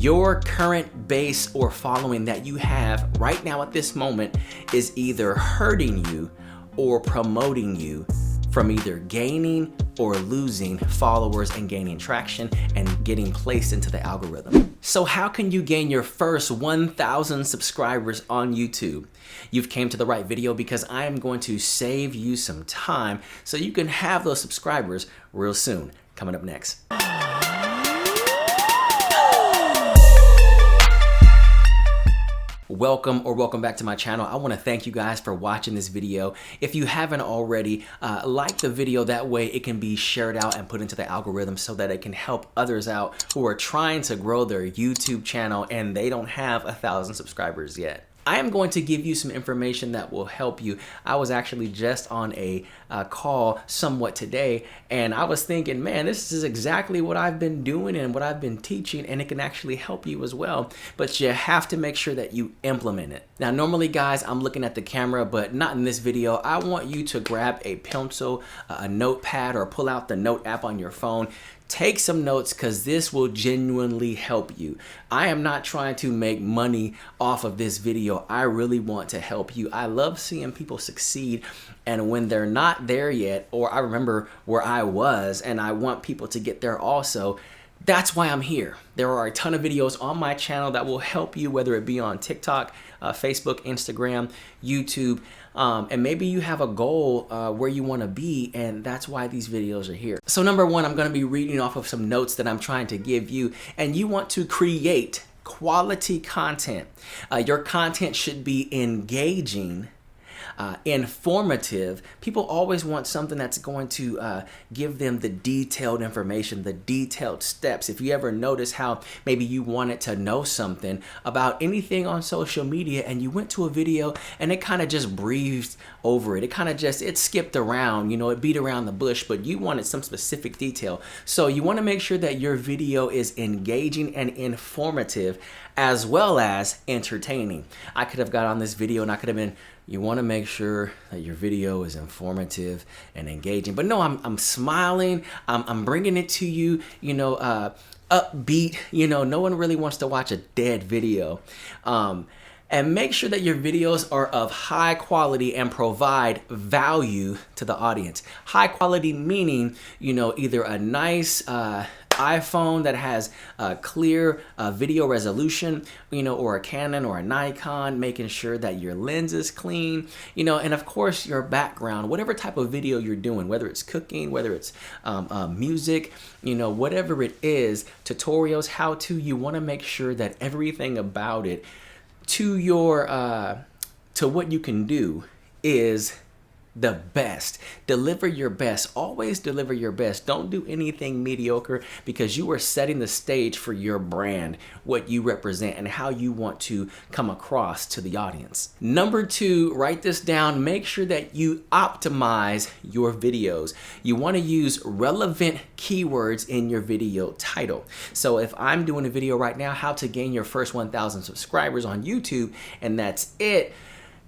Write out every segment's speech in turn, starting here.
your current base or following that you have right now at this moment is either hurting you or promoting you from either gaining or losing followers and gaining traction and getting placed into the algorithm. So how can you gain your first 1,000 subscribers on YouTube? You've came to the right video because I am going to save you some time so you can have those subscribers real soon. Coming up next. Welcome back to my channel. I want to thank you guys for watching this video. If you haven't already, like the video, that way it can be shared out and put into the algorithm so that it can help others out who are trying to grow their YouTube channel and they don't have 1,000 subscribers yet. I am going to give you some information that will help you. I was actually just on a call somewhat today, and I was thinking, man, this is exactly what I've been doing and what I've been teaching, and it can actually help you as well. But you have to make sure that you implement it. Now, normally, guys, I'm looking at the camera, but not in this video. I want you to grab a pencil, a notepad, or pull out the note app on your phone. Take some notes because this will genuinely help you. I am not trying to make money off of this video. I really want to help you. I love seeing people succeed, and when they're not there yet, or I remember where I was and I want people to get there also, that's why I'm here. There are a ton of videos on my channel that will help you, whether it be on TikTok, Facebook, Instagram, YouTube, and maybe you have a goal where you want to be, and that's why these videos are here. So number one, I'm going to be reading off of some notes that I'm trying to give you, and you want to create quality content. Your content should be engaging, informative. People always want something that's going to give them the detailed information, the detailed steps. If you ever notice how maybe you wanted to know something about anything on social media and you went to a video and it kind of just breezed over it. It skipped around, you know, it beat around the bush, but you wanted some specific detail. So you want to make sure that your video is engaging and informative as well as entertaining. I could have got on this video and I could have been, you want to make sure that your video is informative and engaging. But no, I'm smiling. I'm bringing it to you, you know, upbeat. You know, no one really wants to watch a dead video. And make sure that your videos are of high quality and provide value to the audience. High quality meaning, you know, either a nice iPhone that has a clear video resolution, you know, or a Canon or a Nikon, making sure that your lens is clean, you know, and of course your background, whatever type of video you're doing, whether it's cooking, whether it's music, you know, whatever it is, tutorials, how to, you want to make sure that everything about it to your to what you can do is the best. Deliver your best. Always deliver your best. Don't do anything mediocre, because you are setting the stage for your brand, what you represent, and how you want to come across to the audience. Number two, write this down. Make sure that you optimize your videos. You want to use relevant keywords in your video title. So if I'm doing a video right now, how to gain your first 1,000 subscribers on YouTube, and that's it.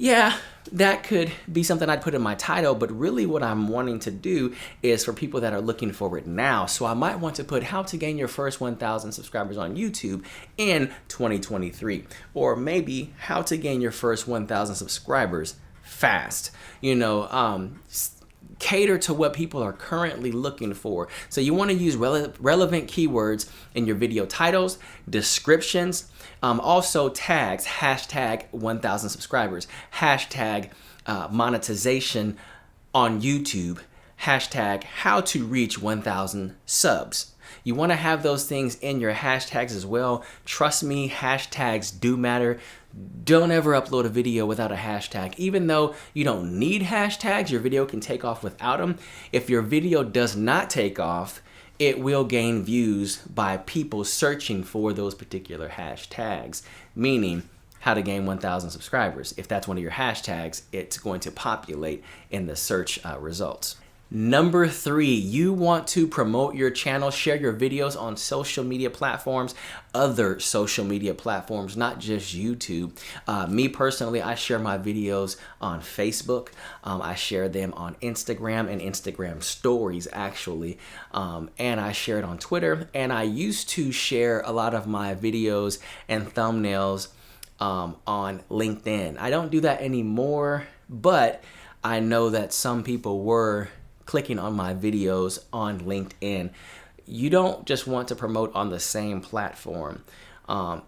Yeah, that could be something I'd put in my title, but really what I'm wanting to do is for people that are looking for it now. So I might want to put how to gain your first 1,000 subscribers on YouTube in 2023, or maybe how to gain your first 1,000 subscribers fast. You know, cater to what people are currently looking for. So you want to use relevant keywords in your video titles, descriptions, also tags, hashtag 1,000 subscribers, hashtag monetization on YouTube, hashtag how to reach 1,000 subs. You want to have those things in your hashtags as well. Trust me, hashtags do matter. Don't ever upload a video without a hashtag. Even though you don't need hashtags, your video can take off without them. If your video does not take off, it will gain views by people searching for those particular hashtags, meaning how to gain 1,000 subscribers. If that's one of your hashtags, it's going to populate in the search results. Number 3, you want to promote your channel, share your videos on social media platforms, other social media platforms, not just YouTube. Me personally, I share my videos on Facebook. I share them on Instagram and Instagram stories, actually. And I share it on Twitter. And I used to share a lot of my videos and thumbnails on LinkedIn. I don't do that anymore, but I know that some people were clicking on my videos on LinkedIn. You don't just want to promote on the same platform.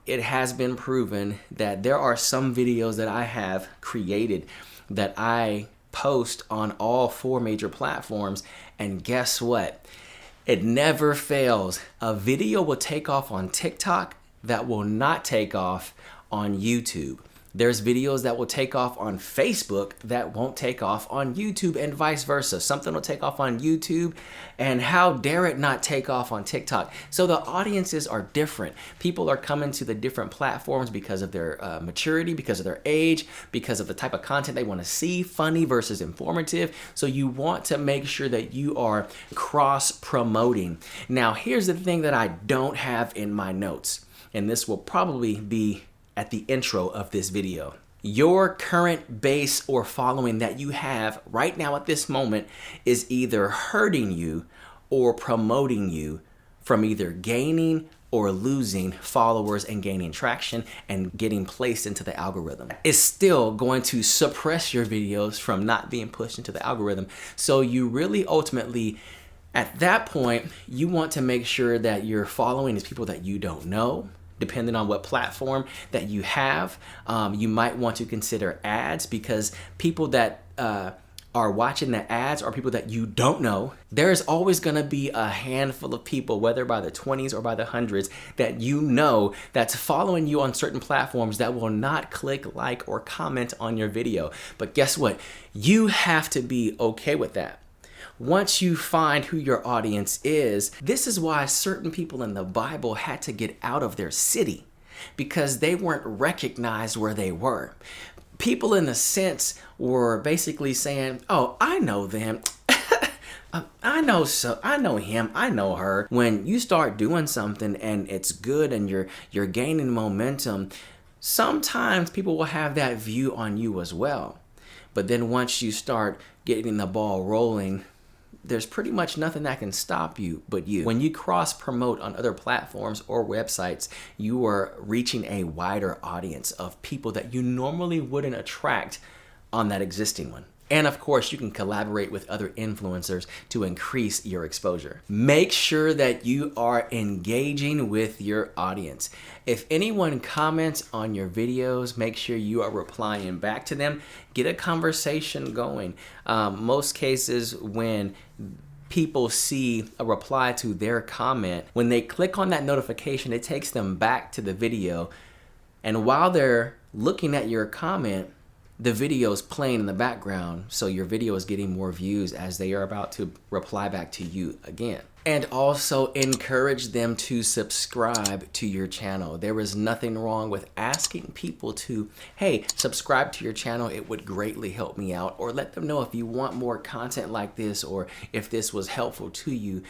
It has been proven that there are some videos that I have created that I post on all 4 major platforms, and guess what? It never fails. A video will take off on TikTok that will not take off on YouTube. There's videos that will take off on Facebook that won't take off on YouTube, and vice versa. Something will take off on YouTube, and how dare it not take off on TikTok? So the audiences are different. People are coming to the different platforms because of their maturity, because of their age, because of the type of content they want to see, funny versus informative. So you want to make sure that you are cross-promoting. Now, here's the thing that I don't have in my notes, and this will probably be at the intro of this video. Your current base or following that you have right now at this moment is either hurting you or promoting you from either gaining or losing followers and gaining traction and getting placed into the algorithm. It's still going to suppress your videos from not being pushed into the algorithm. So you really ultimately, at that point, you want to make sure that you're following is people that you don't know. Depending on what platform that you have, you might want to consider ads, because people that are watching the ads are people that you don't know. There's always gonna be a handful of people, whether by the 20s or by the hundreds, that you know that's following you on certain platforms that will not click like or comment on your video. But guess what? You have to be okay with that. Once you find who your audience is, this is why certain people in the Bible had to get out of their city, because they weren't recognized where they were. People in a sense were basically saying, oh, I know them. I know him, I know her. When you start doing something and it's good and you're gaining momentum, sometimes people will have that view on you as well. But then once you start getting the ball rolling, there's pretty much nothing that can stop you but you. When you cross promote on other platforms or websites, you are reaching a wider audience of people that you normally wouldn't attract on that existing one. And of course, you can collaborate with other influencers to increase your exposure. Make sure that you are engaging with your audience. If anyone comments on your videos, make sure you are replying back to them. Get a conversation going. Most cases, when people see a reply to their comment, when they click on that notification, it takes them back to the video. And while they're looking at your comment, the video is playing in the background, so your video is getting more views as they are about to reply back to you again. And also encourage them to subscribe to your channel. There is nothing wrong with asking people to, hey, subscribe to your channel. It would greatly help me out. Or let them know if you want more content like this, or if this was helpful to you,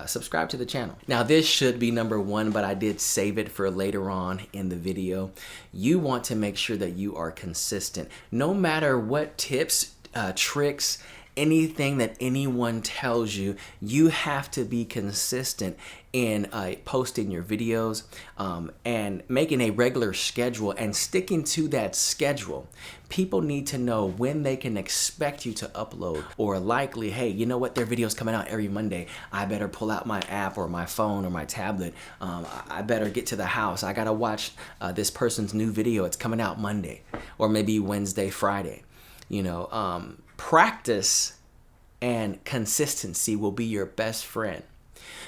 subscribe to the channel. Now, this should be number 1, but I did save it for later on in the video. You want to make sure that you are consistent. No matter what tips, tricks, anything that anyone tells you, you have to be consistent in posting your videos and making a regular schedule and sticking to that schedule. People need to know when they can expect you to upload, or likely, hey, you know what, their video's coming out every Monday. I better pull out my app or my phone or my tablet. I better get to the house. I gotta watch this person's new video. It's coming out Monday, or maybe Wednesday, Friday. You know, practice and consistency will be your best friend.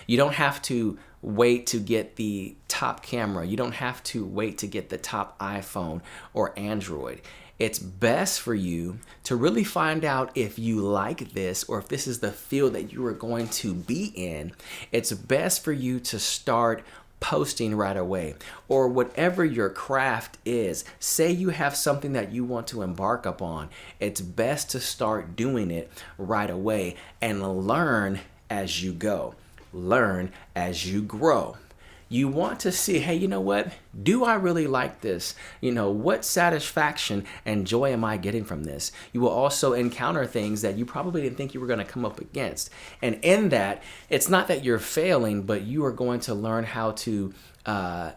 You don't have to wait to get the top camera. You don't have to wait to get the top iPhone or Android. It's best for you to really find out if you like this, or if this is the field that you are going to be in. It's best for you to start posting right away, or whatever your craft is. Say you have something that you want to embark upon, it's best to start doing it right away and learn as you go. Learn as you grow. You want to see, hey, you know what? Do I really like this? What satisfaction and joy am I getting from this? You will also encounter things that you probably didn't think you were going to come up against. And in that, it's not that you're failing, but you are going to learn how to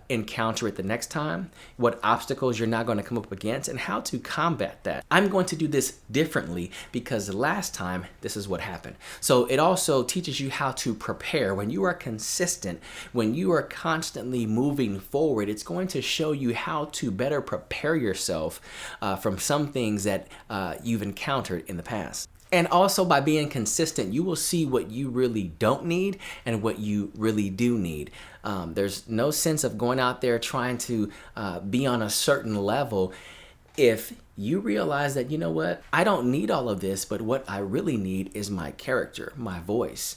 encounter it the next time, what obstacles you're not going to come up against, and how to combat that. I'm going to do this differently because last time this is what happened. So it also teaches you how to prepare. When you are consistent, when you are constantly moving forward, it's going to show you how to better prepare yourself from some things that you've encountered in the past. And also by being consistent, you will see what you really don't need and what you really do need. There's no sense of going out there trying to be on a certain level if you realize that, you know what, I don't need all of this, but what I really need is my character, my voice,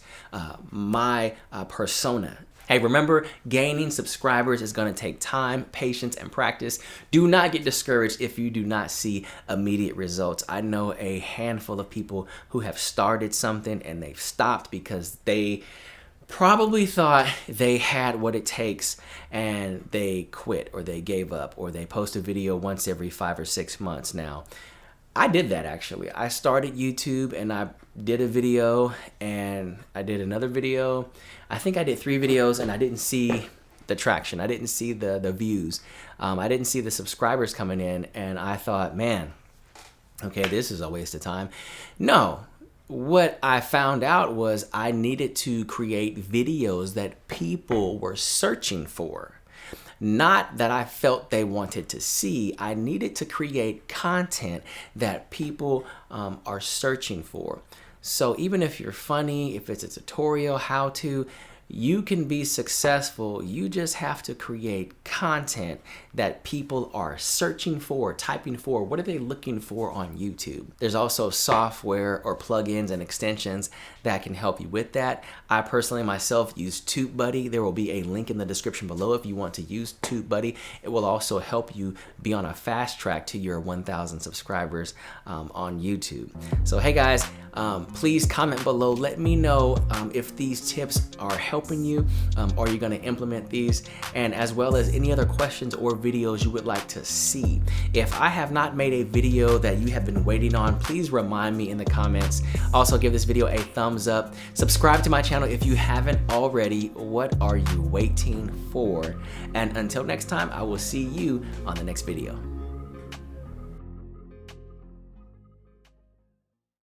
my persona. Hey, remember, gaining subscribers is going to take time, patience, and practice. Do not get discouraged if you do not see immediate results. I know a handful of people who have started something and they've stopped because they probably thought they had what it takes and they quit, or they gave up, or they post a video once every 5 or 6 months. Now, I did that actually. I started YouTube and I did a video and I did another video. I think I did 3 videos and I didn't see the traction. I didn't see the views. I didn't see the subscribers coming in, and I thought, man, okay, this is a waste of time. No. What I found out was I needed to create videos that people were searching for. Not that I felt they wanted to see. I needed to create content that people are searching for. So even if you're funny, if it's a tutorial, how to, you can be successful. You just have to create content that people are searching for, typing for. What are they looking for on YouTube? There's also software or plugins and extensions that can help you with that. I personally myself use TubeBuddy. There will be a link in the description below if you want to use TubeBuddy. It will also help you be on a fast track to your 1,000 subscribers on YouTube. So hey guys, please comment below. Let me know if these tips are helping you. Are you going to implement these? And as well as any other questions or videos you would like to see. If I have not made a video that you have been waiting on, please remind me in the comments. Also give this video a thumbs up. Subscribe to my channel if you haven't already. What are you waiting for? And until next time, I will see you on the next video.